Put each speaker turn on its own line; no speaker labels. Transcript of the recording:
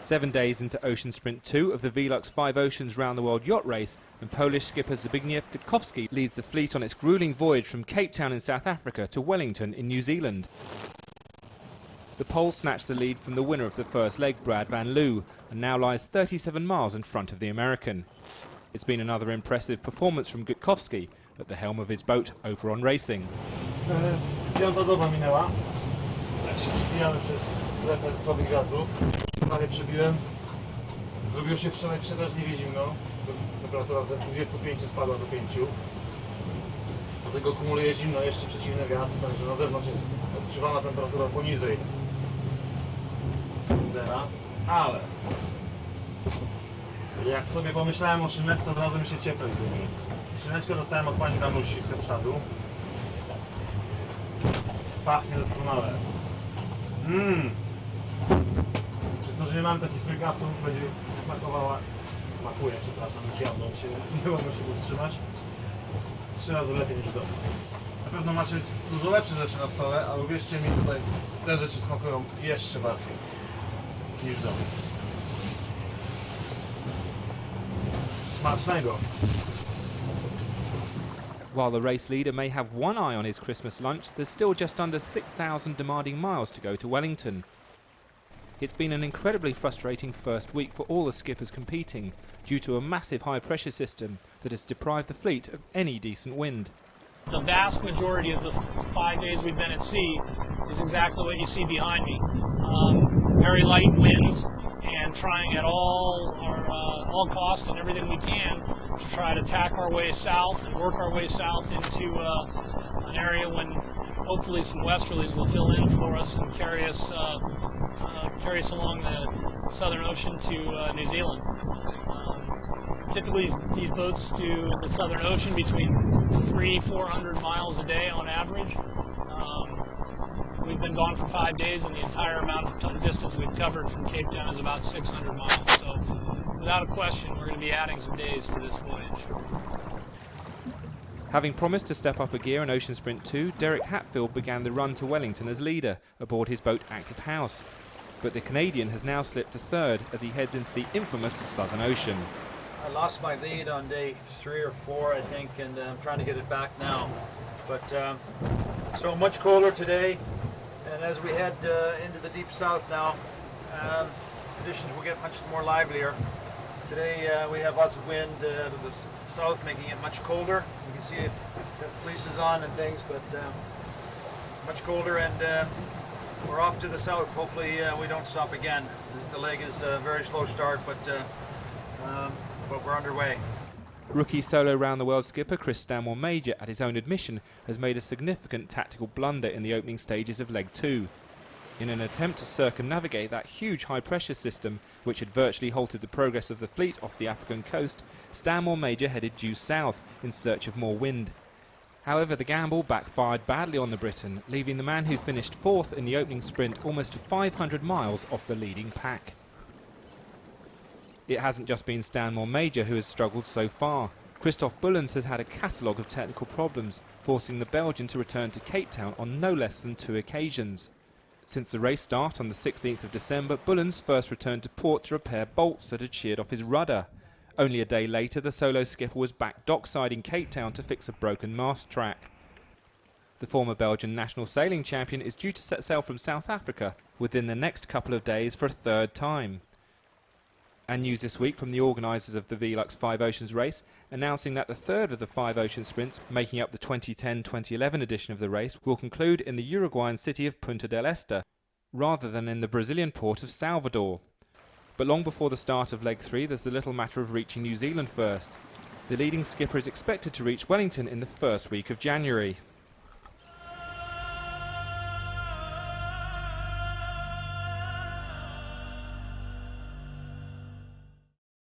7 days into Ocean Sprint 2 of the Velux 5 Oceans Round the World Yacht Race, and Polish skipper Zbigniew Gutkowski leads the fleet on its gruelling voyage from Cape Town in South Africa to Wellington in New Zealand. The Pole snatched the lead from the winner of the first leg, Brad Van Loo, and now lies 37 miles in front of the American. It's been another impressive performance from Gutkowski at the helm of his boat over on Racing.
Piąta doba minęła. Jak się przebijamy przez strefę słabych wiatrów. Prawie przebiłem. Zrobiło się wczoraj przeraźliwie zimno. Temperatura ze 25 spadła do 5. Do tego kumuluje zimno, jeszcze przeciwny wiatr, także na zewnątrz jest odczuwana temperatura poniżej zera. Ale jak sobie pomyślałem o szyneczce, od razu mi się cieplej zrobiło. Szyneczkę dostałem od pani Danusi z Kapsztadu. Pachnie doskonale. Przez to, że nie mam takich frygaców, będzie smakuje, przepraszam, już jadłem się, nie mogę się powstrzymać. 3 razy lepiej niż w domu. Na pewno macie dużo lepsze rzeczy na stole, ale uwierzcie mi, tutaj te rzeczy smakują jeszcze bardziej niż w domu. Smacznego!
While the race leader may have one eye on his Christmas lunch, there's still just under 6,000 demanding miles to go to Wellington. It's been an incredibly frustrating first week for all the skippers competing, due to a massive high-pressure system that has deprived the fleet of any decent wind.
The vast majority of the 5 days we've been at sea is exactly what you see behind me. Very light winds, and trying at all costs and everything we can to try to tack our way south and work our way south into an area when hopefully some westerlies will fill in for us and carry us along the Southern Ocean to New Zealand. Typically these boats do the Southern Ocean between 300-400 miles a day on average. We've been gone for 5 days, and the entire amount of distance we've covered from Cape Town is about 600 miles. So without a question, we're going to be adding some days to this voyage.
Having promised to step up a gear in Ocean Sprint 2, Derek Hatfield began the run to Wellington as leader aboard his boat Active House. But the Canadian has now slipped to third as he heads into the infamous Southern Ocean.
I lost my lead on day 3 or 4, I think, and I'm trying to get it back now. But so much colder today, and as we head into the deep south now, conditions will get much more livelier. Today we have lots of wind out of the south, making it much colder. You can see it got fleeces on and things, but much colder, and we're off to the south. Hopefully we don't stop again. The leg is a very slow start, but we're underway.
Rookie solo round-the-world skipper Chris Stanmore-Major, at his own admission, has made a significant tactical blunder in the opening stages of Leg 2. In an attempt to circumnavigate that huge high-pressure system, which had virtually halted the progress of the fleet off the African coast, Stanmore-Major headed due south in search of more wind. However, the gamble backfired badly on the Briton, leaving the man who finished 4th in the opening sprint almost 500 miles off the leading pack. It hasn't just been Stanmore-Major who has struggled so far. Christophe Bullens has had a catalogue of technical problems, forcing the Belgian to return to Cape Town on no less than 2 occasions. Since the race start on the 16th of December, Bullens first returned to port to repair bolts that had sheared off his rudder. Only a day later, the solo skipper was back dockside in Cape Town to fix a broken mast track. The former Belgian national sailing champion is due to set sail from South Africa within the next couple of days for a 3rd time. And news this week from the organisers of the Velux 5 Oceans race, announcing that the 3rd of the 5 ocean sprints, making up the 2010-2011 edition of the race, will conclude in the Uruguayan city of Punta del Este, rather than in the Brazilian port of Salvador. But long before the start of Leg 3, there's the little matter of reaching New Zealand first. The leading skipper is expected to reach Wellington in the first week of January.